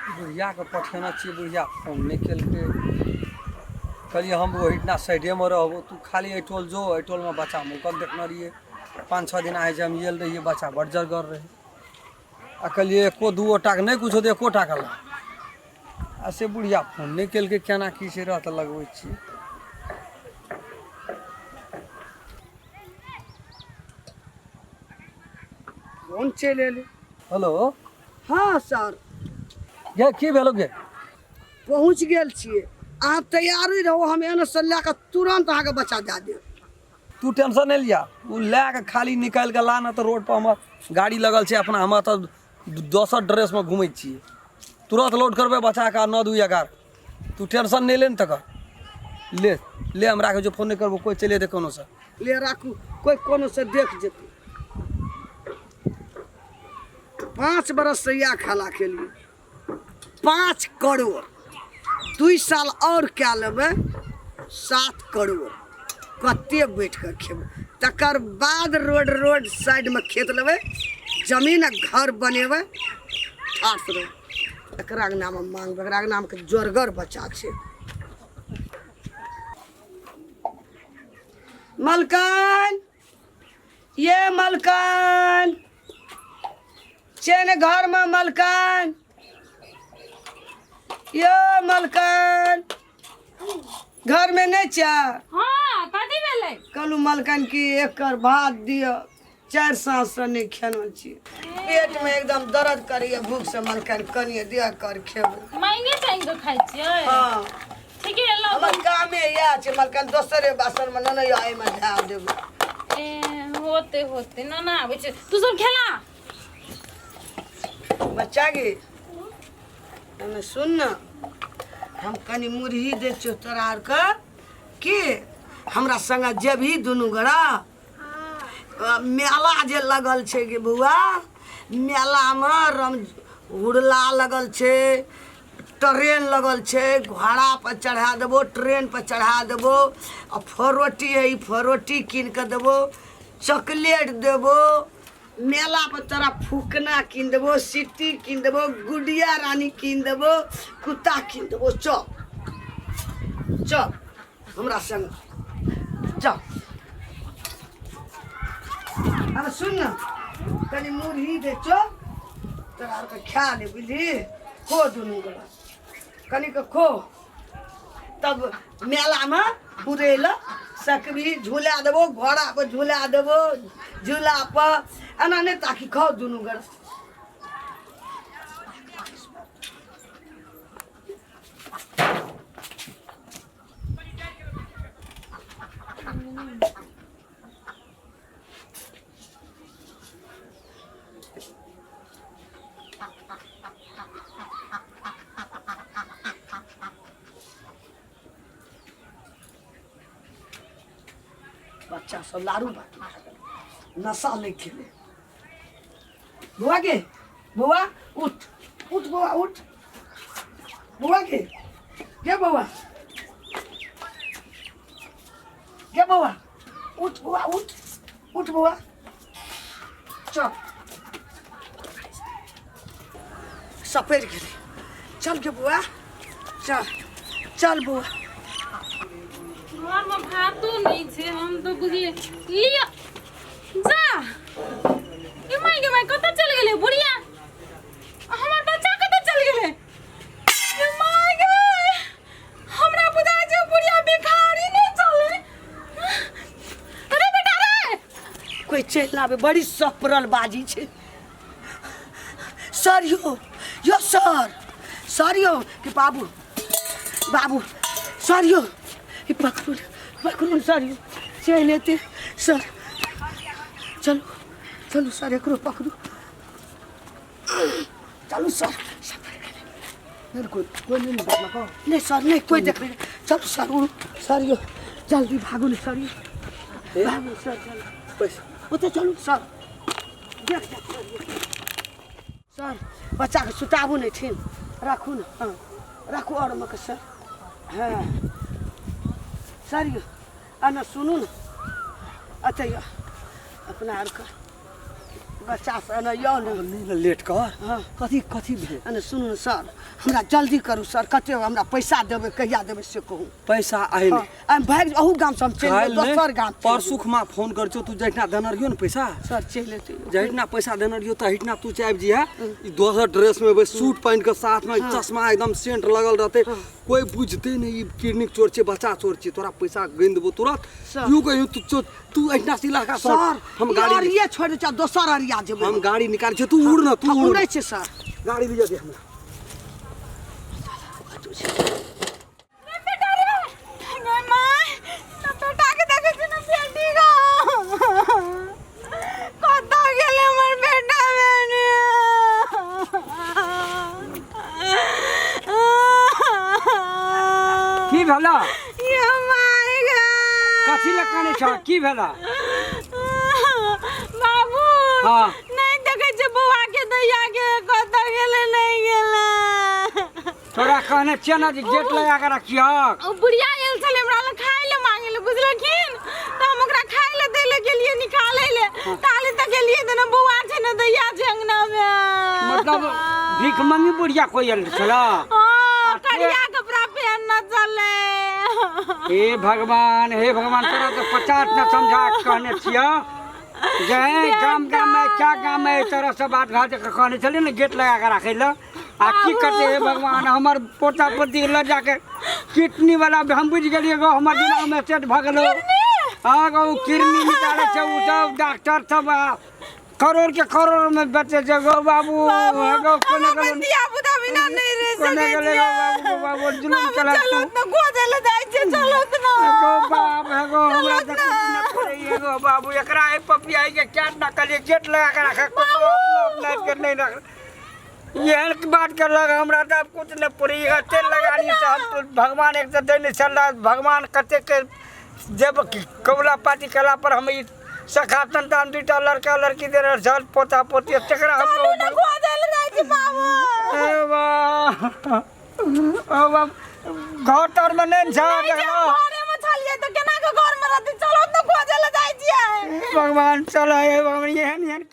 बुढ़िया के पठेना चाहिए। बुढ़िया फोन नहीं खेल के कहलिए हम वही इतना साइडे में रहबो, तू खाली एटोल जो एटोल में बच्चा मुकल देखना रहिए 5-6 दिन आए जब येल रहिए बच्चा बड़ जरगर रहे आ कहलिए एको दूगो टाक नहीं कुछ होते एको टाका ला आ से बुढ़िया फोन नहीं खेल के केना की से रहत लगबै छी। फोन चले ले। हेलो हाँ सर गे की भेलो गे? पहुँच गेल छियै। अहाँ तैयारी रहो, हम एने से लए कऽ तुरंत अहाँके बच्चा दए देब। तू टेंशन नहीं लिया, वो लैके खाली निकाल के ला ना तो रोड पर हम गाड़ी लगल छे अपना, हम तो 10 ड्रेस में घूमे छिए, तुरंत लोड करबे बच्चा का 9-2-11। तू टेंशन नहीं ले न तक ले ले हमरा के जो फोन नहीं करबो कोई चले दे कोनो से ले राखू, कोई कोनो से देख जेतै। 5 बरस से या खेला खेलिए, 5 करोड़ 2 साल और क्या लेबै 7 करोड़ कते बैठ कर खेबै। तकर बाद रोड साइड में खेत लेबै, जमीन घर बनेबै, ठाठ रह एकरा के नाम मांगबै। एकरा के नाम के जोरगर बच्चा छै। मलकान, ये मलकान चेन घर में मलकान, ये मलकान घर में नहीं चा। हाँ कथी भेलै? कहलू मलकान की एकर भात दियो, 4 सांस से नहीं खेना चाहिए, पेट में एकदम दर्द करिए भूख से। मलकान कनिए दिया कर खेबै। मांगे चाहिए खाइ छियै। हाँ ठीक है लो। हमर कामे या छै मलकान, दोसरे बासन में नहीं आए में धा देबै। ए होते ना ना आबै छै। तू सब खेला बच्चा गे हमें सुन न, हम कनी मुरही दे छियो तोरा आर के की हमरा संग जेबही दुनू गोरा। मेला जे लगल छै गे बउआ, मेला में रम हुड़ला लगल छै, ट्रेन लगल छै, घोड़ा पर चढ़ा देबो, ट्रेन पर चढ़ा देबो, आ फरोटी है ई फरोटी कीन के देबो, चॉकलेट देबो, मेला पर तोरा फूकना कीन देबो, सिट्टी कीन देबो, गुड़िया रानी कीन देबो, कुत्ता कीन देबो। चल चल हमरा संग चल। अब सुन न, कनी मुरही दे चो तोरा आर के खा ले बुझली। खो दुनू गोरा कनी के खो, तब मेला में घुरैल सकबी, झूला देबो, घोड़ा पर झूला देबो, झूला पर एना नहीं ताकि खाओ दुनू गोरा। बच्चा सब लारू बाटी नशा नहीं खेले। बुआ के बुआ उठ उठ बुआ उठ, बुआ के बुआ बुआ उठ, बुआ उठ उठ बुआ चल। सपेर गेले, चल के बुआ चल चल बुआ। घर में भातो नहीं छे, हम तो बुझिए लिया जा। ए माई गे माई कत चल गेले बुढ़िया? हमर बच्चा कत चल गेले? ए माई गे हमरा बुझाय छै बुढ़िया भिखारी नहीं चले। अरे बेटा रे कोई चल आवे, बड़ी सपरल बाजी छे। सर यो सर यो कि बाबू बाबू सर यो पकड़ू सर यो चल लेते सर। चलो चलो सर एकरो पकड़ू, चलो सर। कोई नहीं देखना नहीं सर, नहीं कोई देख रहे। चलो सर यो जल्दी भागो न सर यो भागो सर चलो उते चलो सर। सर बच्चा के सुताबू नहीं थी, रखू न। हाँ रखू और मक सर। हाँ सर यो आना सुनू न, अतः अपना आर का बच्चा से न यो न लेट कर हाँ। कथी कथी भेल अने सुनू न सर हमरा जल्दी करू सर कते हमरा पैसा देबै कहिया देबै से कहू पैसा आइल हम भाग अहू गाम से हम चलि काल्हि जेबै, दोसर गाम चलि परसू खुमा फोन करछौ तू जहिना देने रहियो न पैसा जेबै। सर चलि अयतै जहिना पैसा देने रहियो तहिना तू चाबि जिहा ई दोसर ड्रेस में बस सूट पहन के साथ में चश्मा एकदम सेंट लगल रहते कोई बुझते नहीं ई किरनिक चोर छे बच्चा चोर छे तोरा पैसा गिन देबो तुरंत सर। यू कहियो तू अहिना से इलाका सर हम गाड़ी अरिया छोड़ दे दोसर अरिया जेबै हम गाड़ी निकाल छे तू उड़ न तू उड़ उड़ै छै सर गाड़ी लिया दे हमरा की भेला कथी लए काने छ की भेला बाबू हाँ। नहीं देखे छे बउआ के दैया के कत गेले नहीं गेले तोरा कहने छियै ना जे गेट लगा के रखियह ओ बुढ़िया आयल छले हमरा लग खाय ले मांगे ले बुझलखिन त हम ओकरा खाय ले दे ले गेलिए निकाले ले ताले तक गेलिए त न बउआ छे न दैया छे अंगना में मतलब भीख मंगी बुढ़िया कोई आयल छला हां करिया कपड़ा पहन न चले हे भगवान तोरा तो 50 न समझा के कहने छियै जे गाम में क्या गाम में इस तरह से बात घाट के कहने छले ना गेट लगा के रखे ले आ की करते हे भगवान हमर पोता पोती ल जाके किडनी वाला हम बुझ गेलिए गो हमर दिमाग में सेट भ गेलो हां गो किडनी निकाले छै उ सब डॉक्टर सब करोड़ के करोड़ में बेचे छै गो बाबू गो कोने गेलो दिया बुदा बिना नहीं रह कोने गेलो बाबू जुलूम चला चलो न गोदे ले जाय छे चलो न गो बाप है गो हमरा त कितना पड़े है गो बाबू एकरा ए पपिया के क्या ना कलिए गेट लगा के रखे अपना के नहीं रख ये की बात कर लगा हमरा त कुछ न पड़ी तेल लगानी से हम तो भगवान एक तो देने चल भगवान कते के जब कबला पाती कला पर हम सखा संतान दूटा लड़का लड़की दे रहे झल पोता पोती तकरा हम गोदे ले जाय छे बाबू ए वाह ओ बाप घर तर में नहीं जा देखो घरे में छलिए त केना के घर में रहती चलो न गोदे ले जाय छिए भगवान चला है भगवान एहन